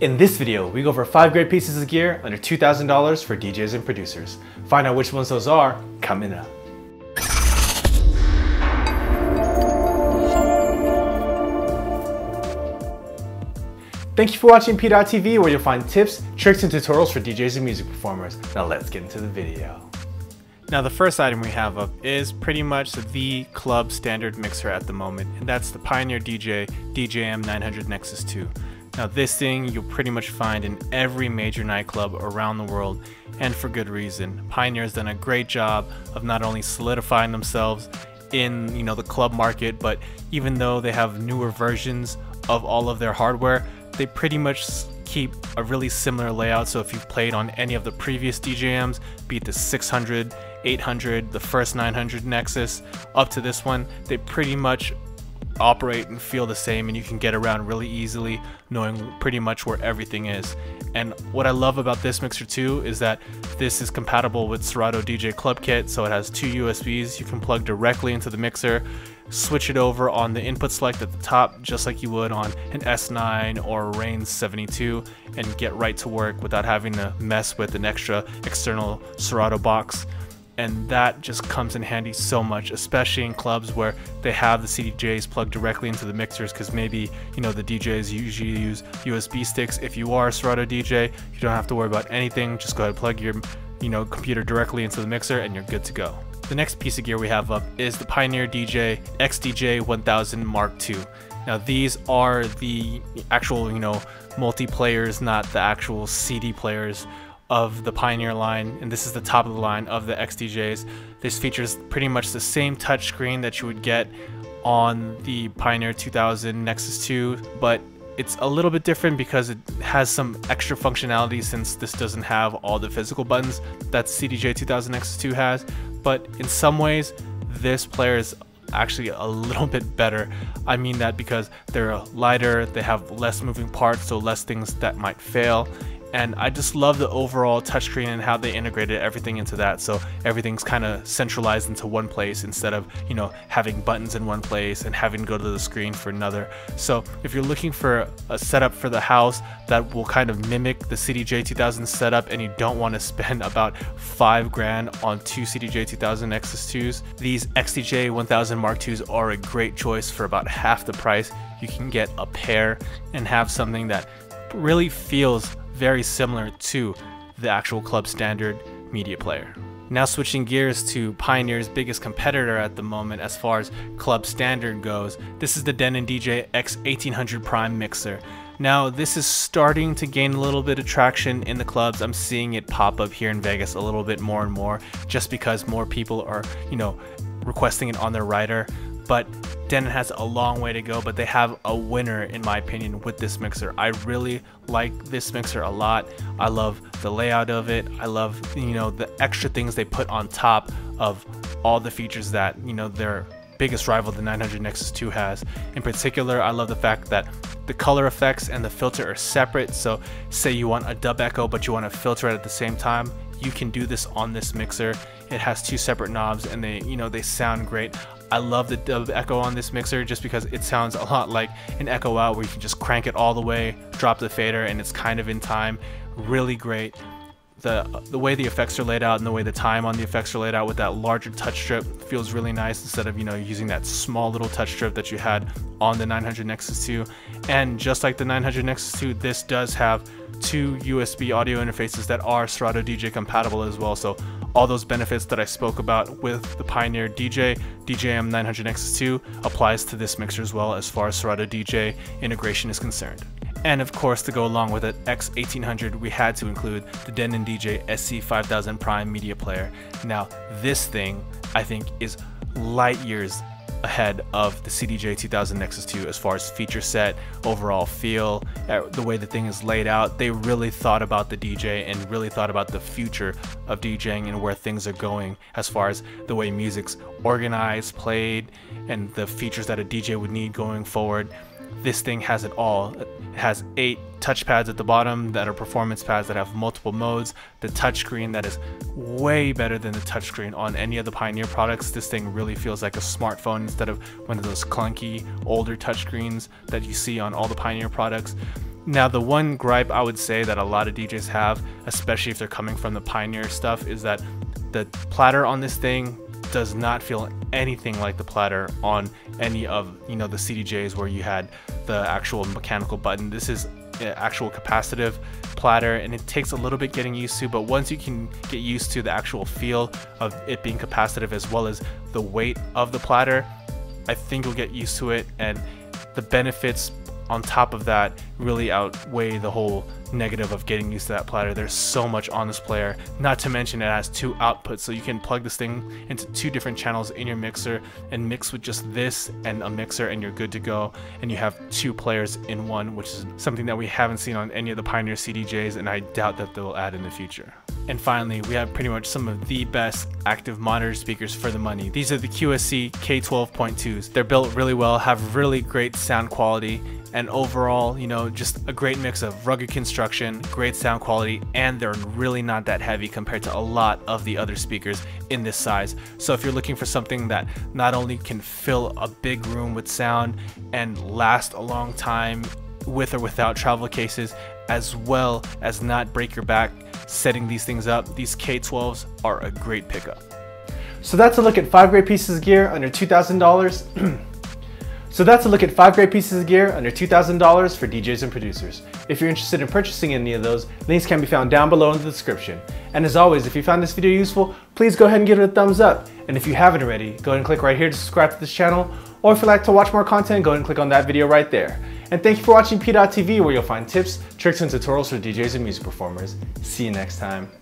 In this video, we go over 5 great pieces of gear under $2,000 for DJs and producers. Find out which ones those are coming up. Thank you for watching PDot TV, where you'll find tips, tricks, and tutorials for DJs and music performers. Now let's get into the video. Now the first item we have up is pretty much the club standard mixer at the moment, and that's the Pioneer DJ DJM900 Nexus 2. Now this thing you'll pretty much find in every major nightclub around the world, and for good reason. Pioneer has done a great job of not only solidifying themselves in the club market, but even though they have newer versions of all of their hardware, they pretty much keep a really similar layout. So if you've played on any of the previous DJMs, be it the 600, 800, the first 900 Nexus, up to this one, they pretty much operate and feel the same, and you can get around really easily knowing pretty much where everything is. And what I love about this mixer too is that this is compatible with Serato DJ Club Kit, so it has 2 USBs you can plug directly into the mixer, switch it over on the input select at the top just like you would on an S9 or a Reigns 72, and get right to work without having to mess with an extra external Serato box. And that just comes in handy so much, especially in clubs where they have the CDJs plugged directly into the mixers, because maybe the DJs usually use USB sticks. If you are a Serato DJ, you don't have to worry about anything. Just go ahead and plug your computer directly into the mixer and you're good to go. The next piece of gear we have up is the Pioneer DJ XDJ1000 Mark II. Now these are the actual multiplayers, not the actual CD players of the Pioneer line, and this is the top of the line of the XDJs. This features pretty much the same touchscreen that you would get on the Pioneer 2000 Nexus 2, but it's a little bit different because it has some extra functionality, since this doesn't have all the physical buttons that CDJ 2000 Nexus 2 has. But in some ways, this player is actually a little bit better. I mean that because they're lighter, they have less moving parts, so less things that might fail. And I just love the overall touchscreen and how they integrated everything into that, so everything's kind of centralized into one place instead of having buttons in one place and having to go to the screen for another. So if you're looking for a setup for the house that will kind of mimic the CDJ 2000 setup, and you don't want to spend about $5 grand on 2 CDJ 2000 Nexus 2s, these XDJ 1000 Mark IIs are a great choice. For about half the price, you can get a pair and have something that really feels very similar to the actual club standard media player. Now switching gears to Pioneer's biggest competitor at the moment as far as club standard goes, this is the Denon DJX1800 Prime mixer. Now this is starting to gain a little bit of traction in the clubs. I'm seeing it pop up here in Vegas a little bit more and more, just because more people are requesting it on their rider. But Denon has a long way to go, but they have a winner in my opinion with this mixer. I really like this mixer a lot. I love the layout of it. I love the extra things they put on top of all the features that their biggest rival, the 900 Nexus 2, has. In particular, I love the fact that the color effects and the filter are separate. So say you want a dub echo but you want to filter it at the same time, you can do this on this mixer. It has 2 separate knobs, and they sound great. I love the dub echo on this mixer just because it sounds a lot like an echo out, where you can just crank it all the way, drop the fader, and it's kind of in time. Really great. The way the effects are laid out and the way the time on the effects are laid out with that larger touch strip feels really nice, instead of using that small little touch strip that you had on the 900 Nexus 2. And just like the 900 Nexus 2, this does have 2 USB audio interfaces that are Serato DJ compatible as well. So all those benefits that I spoke about with the Pioneer DJM900 Nexus 2 applies to this mixer as well, as far as Serato DJ integration is concerned. And of course, to go along with it, X1800, we had to include the Denon DJ SC5000 Prime media player. Now this thing I think is light years ahead of the CDJ 2000 Nexus 2 as far as feature set, overall feel, the way the thing is laid out. They really thought about the DJ and really thought about the future of DJing and where things are going as far as the way music's organized, played, and the features that a DJ would need going forward. This thing has it all. It has 8 touch pads at the bottom that are performance pads that have multiple modes. The touchscreen that is way better than the touchscreen on any of the Pioneer products. This thing really feels like a smartphone instead of one of those clunky older touchscreens that you see on all the Pioneer products. Now, the one gripe I would say that a lot of DJs have, especially if they're coming from the Pioneer stuff, is that the platter on this thing does not feel anything like the platter on any of, you know, the CDJs where you had the actual mechanical button. This is an actual capacitive platter, and it takes a little bit getting used to, but once you can get used to the actual feel of it being capacitive as well as the weight of the platter, I think you'll get used to it, and the benefits on top of that really outweigh the whole negative of getting used to that platter. There's so much on this player, not to mention it has 2 outputs, so you can plug this thing into 2 different channels in your mixer and mix with just this and a mixer, and you're good to go, and you have 2 players in one, which is something that we haven't seen on any of the Pioneer CDJs, and I doubt that they'll add in the future. And finally, we have pretty much some of the best active monitor speakers for the money. These are the QSC K12 Point 2s. They're built really well, have really great sound quality, and overall, you know, just a great mix of rugged construction, great sound quality, and they're really not that heavy compared to a lot of the other speakers in this size. So if you're looking for something that not only can fill a big room with sound and last a long time with or without travel cases, as well as not break your back setting these things up, these K12s are a great pickup. So that's a look at 5 great pieces of gear under $2,000. So that's a look at 5 great pieces of gear under $2,000 for DJs and producers. If you're interested in purchasing any of those, links can be found down below in the description. And as always, if you found this video useful, please go ahead and give it a thumbs up. And if you haven't already, go ahead and click right here to subscribe to this channel. Or if you'd like to watch more content, go ahead and click on that video right there. And thank you for watching PDot TV, where you'll find tips, tricks, and tutorials for DJs and music performers. See you next time.